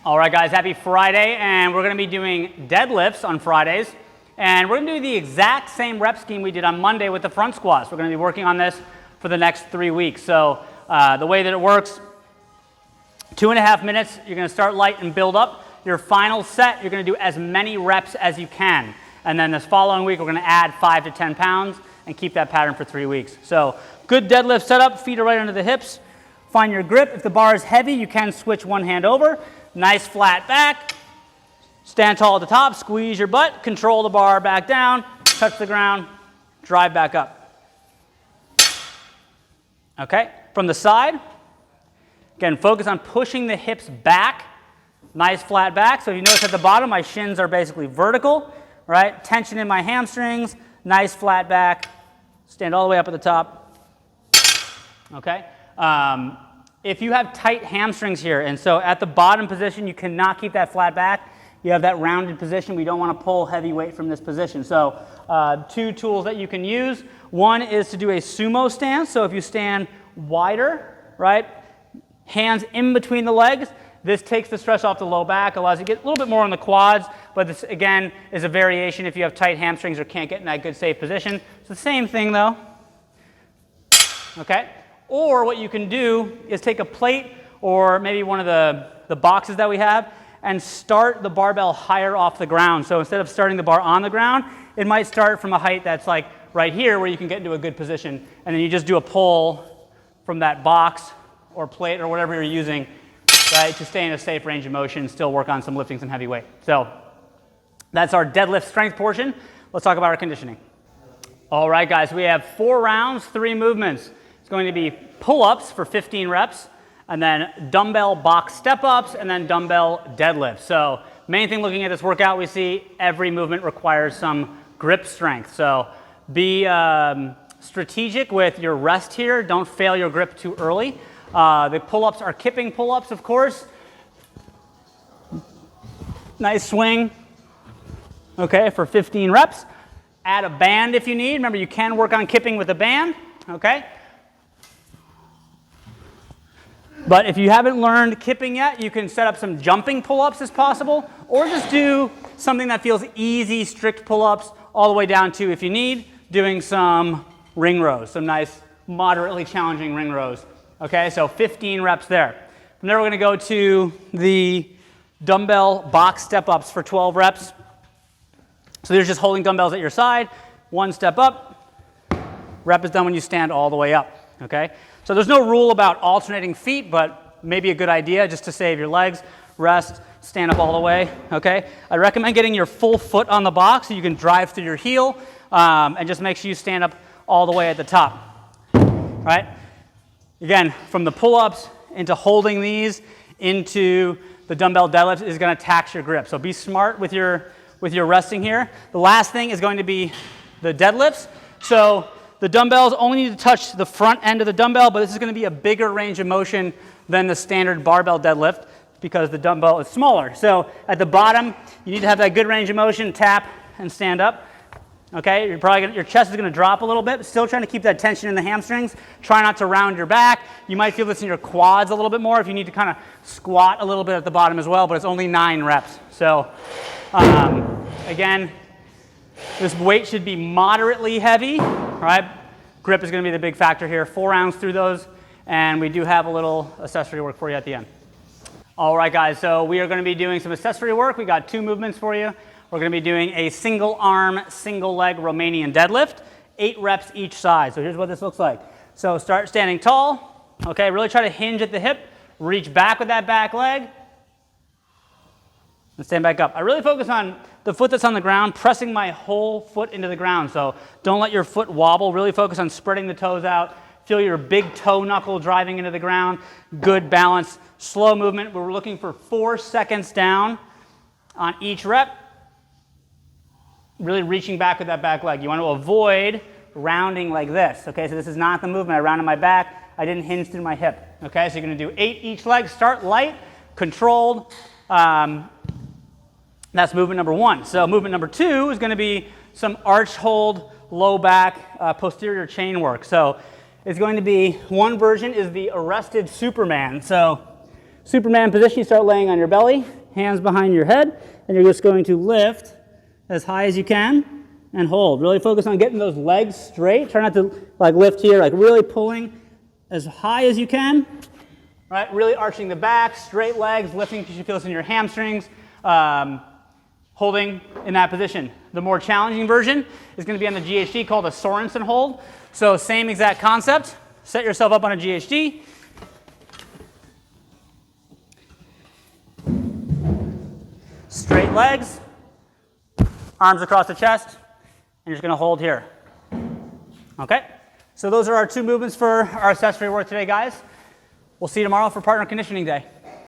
All right, guys, happy Friday, and we're going to be doing deadlifts on Fridays, and we're going to do the exact same rep scheme we did on Monday with the front squats. We're going to be working on this for the next 3 weeks. So the way that it works, 2.5 minutes, you're going to start light and build up. Your final set, you're going to do as many reps as you can, and then this following week, we're going to add 5 to 10 pounds and keep that pattern for 3 weeks. So good deadlift setup, feet are right under the hips. Find your grip. If the bar is heavy, you can switch one hand over. Nice flat back, stand tall at the top, squeeze your butt, control the bar back down, touch the ground, drive back up. Okay, from the side, again, focus on pushing the hips back, nice flat back. So if you notice at the bottom, my shins are basically vertical, right? Tension in my hamstrings, nice flat back, stand all the way up at the top. Okay. If you have tight hamstrings here, and so at the bottom position, you cannot keep that flat back. You have that rounded position. We don't want to pull heavy weight from this position. So 2 tools that you can use. One is to do a sumo stance. So if you stand wider, right, hands in between the legs, this takes the stress off the low back, allows you to get a little bit more on the quads, but this, again, is a variation if you have tight hamstrings or can't get in that good, safe position. It's the same thing, though. Okay? Or what you can do is take a plate or maybe one of the boxes that we have and start the barbell higher off the ground. So instead of starting the bar on the ground, it might start from a height that's like right here where you can get into a good position. And then you just do a pull from that box or plate or whatever you're using, right, to stay in a safe range of motion, still work on some lifting some heavy weight. So that's our deadlift strength portion. Let's talk about our conditioning. All right, guys, we have 4 rounds, 3 movements. Going to be pull-ups for 15 reps, and then dumbbell box step-ups, and then dumbbell deadlifts. So main thing looking at this workout, we see every movement requires some grip strength. So be strategic with your rest here. Don't fail your grip too early. The pull-ups are kipping pull-ups, of course. Nice swing, okay, for 15 reps. Add a band if you need. Remember, you can work on kipping with a band, okay? But if you haven't learned kipping yet, you can set up some jumping pull-ups as possible, or just do something that feels easy, strict pull-ups, all the way down to, if you need, doing some ring rows, some nice, moderately challenging ring rows. Okay, so 15 reps there. From there, we're going to go to the dumbbell box step-ups for 12 reps. So you're just holding dumbbells at your side, 1 step up. Rep is done when you stand all the way up. Okay, so there's no rule about alternating feet, but maybe a good idea just to save your legs. Rest, stand up all the way. Okay, I recommend getting your full foot on the box so you can drive through your heel, and just make sure you stand up all the way at the top. Right? Again, from the pull-ups into holding these into the dumbbell deadlift is going to tax your grip. So be smart with your resting here. The last thing is going to be the deadlifts. So the dumbbells only need to touch the front end of the dumbbell, but this is going to be a bigger range of motion than the standard barbell deadlift because the dumbbell is smaller. So at the bottom, you need to have that good range of motion, tap and stand up. Okay, your chest is going to drop a little bit, still trying to keep that tension in the hamstrings. Try not to round your back. You might feel this in your quads a little bit more if you need to kind of squat a little bit at the bottom as well, but it's only 9 reps. So again, this weight should be moderately heavy, right? Grip is going to be the big factor here. 4 rounds through those, and we do have a little accessory work for you at the end. All right, guys, so we are going to be doing some accessory work. We got 2 movements for you. We're going to be doing a single arm, single leg Romanian deadlift, 8 reps each side. So here's what this looks like. So start standing tall, okay? Really try to hinge at the hip, reach back with that back leg, and stand back up. I really focus on the foot that's on the ground, pressing my whole foot into the ground. So don't let your foot wobble. Really focus on spreading the toes out. Feel your big toe knuckle driving into the ground. Good balance. Slow movement. We're looking for 4 seconds down on each rep. Really reaching back with that back leg. You want to avoid rounding like this. Okay, so this is not the movement. I rounded my back. I didn't hinge through my hip. Okay, so you're going to do 8 each leg. Start light, controlled. That's movement number 1. So movement number 2 is going to be some arch hold, low back, posterior chain work. So it's going to be, one version is the arrested Superman. So Superman position, you start laying on your belly, hands behind your head, and you're just going to lift as high as you can and hold. Really focus on getting those legs straight. Try not to like lift here, like really pulling as high as you can. Right, really arching the back, straight legs, lifting because you feel this in your hamstrings, holding in that position. The more challenging version is going to be on the GHD called a Sorenson hold. So same exact concept. Set yourself up on a GHD. Straight legs, arms across the chest, and you're just going to hold here. Okay? So those are our 2 movements for our accessory work today, guys. We'll see you tomorrow for partner conditioning day.